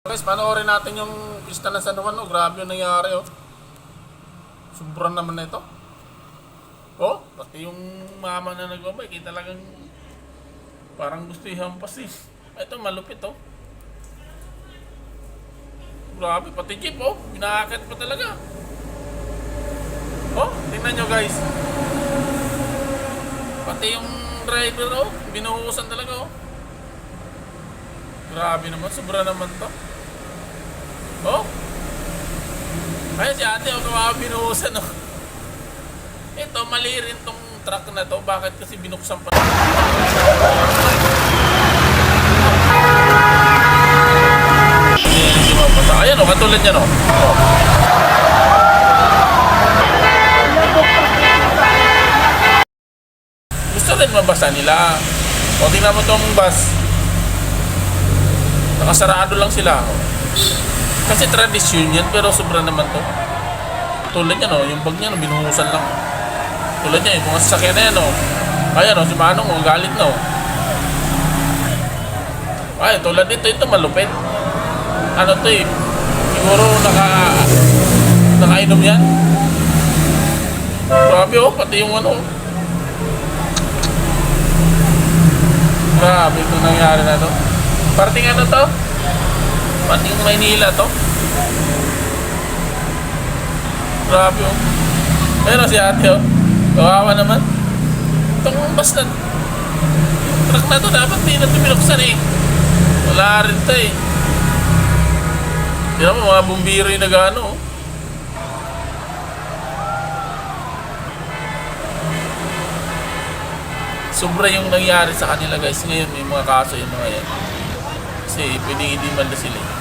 Guys, panoorin natin yung pista ng San Juan. Oh, grabe yung nangyari. Oh. Sobrang naman na ito. Oh, pati yung mama na nagbabike, talagang parang gusto ihampas eh. Ito, malupit oh. Grabe, pati jeep oh. Binakit pa talaga. Oh, tingnan nyo guys. Pati yung driver oh, binuhusan talaga oh. Grabe naman, sobra naman to. Oh. Kaya si ate oh, kawawa binuhusan oh. Ito, mali rin tong truck na to. Bakit kasi binuksan pa? Hindi mabasa. Ayan o, katulad yan o. Gusto rin mabasa nila. O, tingnan mo tong bus. Nakasarado lang sila. Kasi tradisyon yan, pero sobra naman to. Tulad yan o, yung bag niya, binuhusan lang. Tulad niya, yung mga sasakyan na yan o. Ayan o, si Manong o, galit na o. Ay, tulad nito, ito malupit. Ano to eh, siguro nakainom yan. Grabe o, pati yung ano. Grabe ito nangyari na to. Parting ano to? Parting Maynila to. Grabe o. Ayun o si ate o. Kawawa naman. Itong bus na truck na to, dapat di na ito binuksan eh. Wala rin ito eh. Tignan mo, mga bumbiro yung nag-ano oh. Sobra yung nangyari sa kanila guys. Ngayon may mga kaso yung mga yan. Kasi pwedeng hindi man na sila eh.